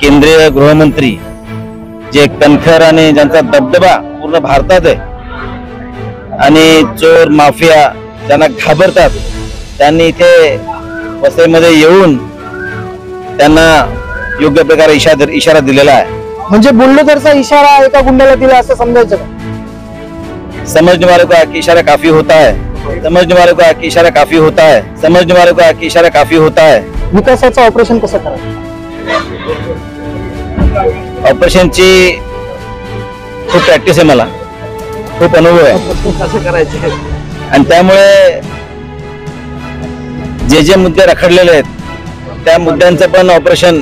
केंद्रीय गृहमंत्री जे कणखर आणि ज्यांचा दबदबा पूर्ण भारतात आहे आणि चोर माफिया ज्यांना घाबरतात त्यांनी इथे वसईमध्ये येऊन त्यांना योग्य प्रकारे इशारा दिलेला आहे। म्हणजे बुलडोझरचा इशारा एका गुंडाला दिला असं समजायचं का? समझने वालों का कि इशारा काफी होता है, समझने वालों का कि इशारा काफी होता है, समझने वालों का कि इशारा काफी होता है। विकासाचं ऑपरेशन कसं करायचं? ऑपरेशनची खूप प्रॅक्टिस आहे, मला खूप अनुभव आहे कसं करायचं आणि त्यामुळे जे मुद्दे रखडलेले आहेत त्या मुद्द्यांचं पण ऑपरेशन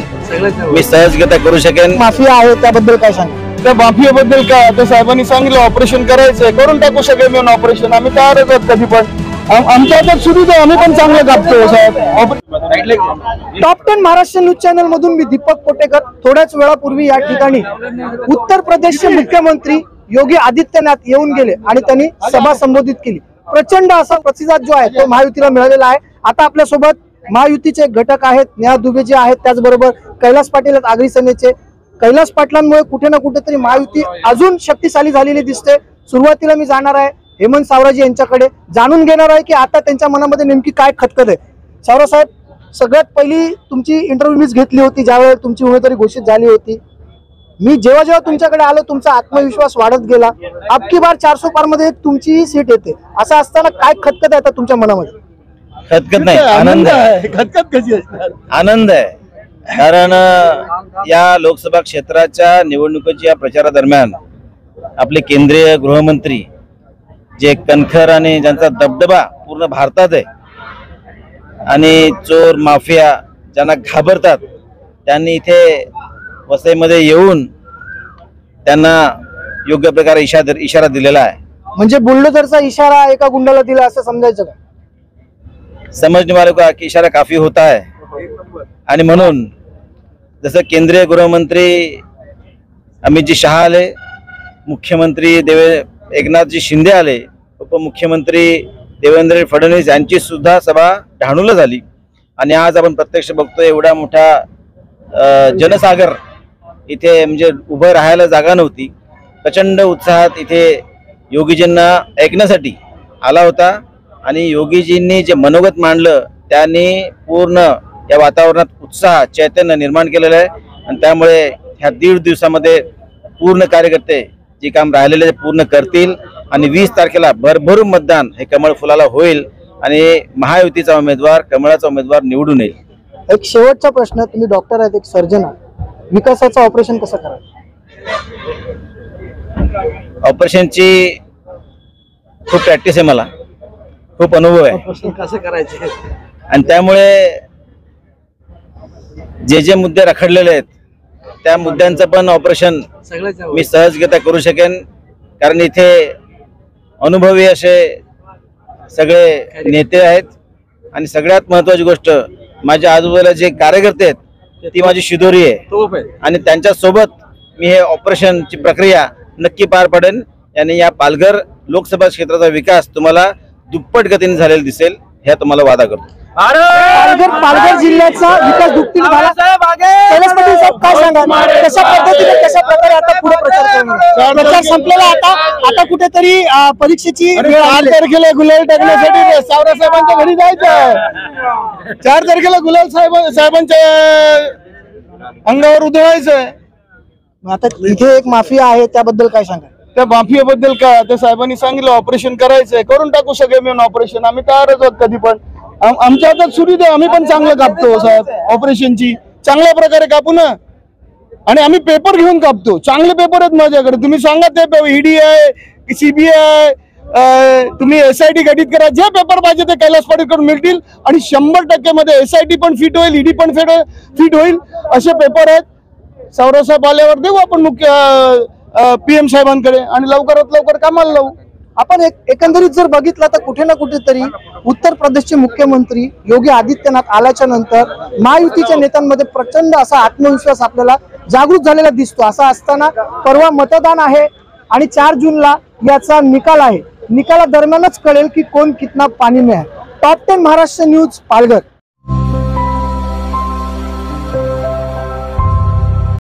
मी सहजगत्या करू शकेन। माफिया आहे त्याबद्दल काय सांगा? त्या माफियाबद्दल काय आता साहेबांनी सांगितलं ऑपरेशन करायचंय, करून टाकू शकेल मी ऑपरेशन। आम्ही तयारच आहोत कधी पण, आमच्या हातात सुरू आहे, आम्ही पण चांगलं कापतो साहेब। टॉप 10 महाराष्ट्र न्यूज चॅनल मधून मी दीपक कोटेकर। थोड्याच वेळापूर्वी या ठिकाणी उत्तर प्रदेशचे मुख्यमंत्री योगी आदित्यनाथ येऊन गेले आणि त्यांनी सभा संबोधित केली। प्रचंड असा प्रतिसाद जो आहे तो महायुतीला मिळालेला आहे। आता आपल्या सोबत महायुतीचे घटक आहेत, नेहा दुबे जे आहेत, त्याचबरोबर कैलास पाटील आहेत आगरी सेनेचे। कैलास पाटलांमुळे कुठे ना कुठेतरी महायुती अजून शक्तिशाली झालेली दिसते। सुरुवातीला मी जाणार आहे हेमंत सावराजी यांच्याकडे, जाणून घेणार आहे की आता त्यांच्या मनामध्ये नेमकी काय खतखत आहे। सावरा साहेब, सगळ्यात पहिली तुमची इंटरव्ह्यू मीच घेतली होती ज्यावेळेस तुमची उमेदवारी घोषित झाली होती। मी जेव्हा तुमच्याकडे आलो तुमचा आत्मविश्वास वाढत गेला। अबकी बार 400 पार मध्ये तुमची सीट येते, असं असताना काय खतखत आहे आता तुमच्या मनामध्ये? खतखत नाही, आनंद आहे। खतखत कशी असणार? आनंद आहे, कारण या लोकसभा क्षेत्राच्या निवडणुकीच्या प्रचारादरम्यान आपले केंद्रीय गृहमंत्री जे कणखर आणि ज्यांचा दबदबा पूर्ण भारतात आहे आणि चोर माफिया ज्यांना घाबरतात त्यांनी इथे वसईमध्ये येऊन त्यांना योग्य प्रकारे इशारा दिलेला आहे। म्हणजे बुलडोझरचा इशारा एका गुंडाला दिला असं समजायचं का? समझने वालों का कि इशारा काफी होता है आणि म्हणून जसं केंद्रीय गृहमंत्री अमितजी शहा आले, मुख्यमंत्री एकनाथजी शिंदे आले, उपमुख्यमंत्री देवेंद्र फडणवीस यांची सुद्धा सभा डहाणूला झाली आणि आज आपण प्रत्यक्ष बघतोय एवढा मोठा जनसागर इथे, म्हणजे उभं राहायला जागा नव्हती। प्रचंड उत्साहात इथे योगीजींना ऐकण्यासाठी आला होता आणि योगीजींनी जे मनोगत मांडलं त्यांनी पूर्ण या वातावरणात उत्साह चैतन्य निर्माण केलेलं आहे आणि त्यामुळे ह्या 1.5 दिवसामध्ये पूर्ण कार्यकर्ते जे काम राहिलेले पूर्ण करतील आणि 20 तारखेला भरभरून मतदान हे कमळ फुलाला होईल आणि महायुतीचा उमेदवार, कमळाचा उमेदवार निवडून येईल। एक शेवटचा प्रश्न, तुम्ही डॉक्टर आहेत, एक सर्जन आहात, विकासाचं ऑपरेशन कसं करायचं? ऑपरेशनची खूप प्रॅक्टिस आहे, मला खूप अनुभव आहे कसं करायचं आणि त्यामुळे जे मुद्दे रखडलेले आहेत त्या मुद्द्यांचं पण ऑपरेशन मी सहजगत्या करू शकेन, कारण इथे अनुभवी असे सगळे नेते आहेत आणि सगळ्यात महत्वाची गोष्ट माझ्या आजूबाजूला जे कार्यकर्ते आहेत ती माझी शिदोरी आहे आणि त्यांच्या सोबत मी हे ऑपरेशनची प्रक्रिया नक्की पार पाडेन आणि या पालघर लोकसभा क्षेत्राचा विकास तुम्हाला दुप्पट गतीने झालेला दिसेल, हे तुम्हाला वादा करतो। पालघर जिल्ह्याचा विकास दुप्पट झाला। कैलास पाटील साहेब काय सांगाल, कशा पद्धतीने कशा प्रकारे आता पुढे प्रचार करणार? प्रचार संपलेला, आता कुठेतरी परीक्षेची 8 तारखेला गुलाल टाकण्यासाठी सावरा साहेबांच्या घरी जायचं, 4 तारखेला गुलाल साहेबांच्या अंगावर उधळायचंय। आता इथे एक माफिया आहे त्याबद्दल काय सांगा? त्या माफियाबद्दल काय आता साहेबांनी सांगितलं ऑपरेशन करायचंय, करून टाकू शकेल मी ऑपरेशन। आम्ही तयारच आहोत कधी पण, आमच्या हातात सुरू आहे, आम्ही पण चांगलं कापतो साहेब। ऑपरेशनची चांगल्या प्रकारे कापू ना, आणि आम्ही पेपर घेऊन कापतो, चांगले पेपर आहेत माझ्याकडे। तुम्ही सांगा ते ईडी आहे, सीबीआय, तुम्ही SIT गठीत करा, जे पेपर पाहिजे ते कैलास पाटील कडून मिळतील आणि 100% मध्ये SIT पण फिट होईल, ईडी पण फिट होईल, असे पेपर आहेत। सावरासाहेब आल्यावर देऊ आपण मुख्य PM साहेबांकडे आणि लवकरात लवकर कामाला लावू। आपण एकंदरीत जर बघितलं तर कुठे ना कुठेतरी उत्तर प्रदेशचे मुख्यमंत्री योगी आदित्यनाथ आल्याच्या नंतर महायुतीच्या नेत्यांमध्ये प्रचंड असा आत्मविश्वास आपल्याला जागृत झालेला दिसतो। असं असताना परवा मतदान आहे आणि 4 जूनला याचा निकाल आहे। निकाला दरम्यानच कळेल की कोण कितना पाणी में है। Top 10 Maharashtra news Palghar.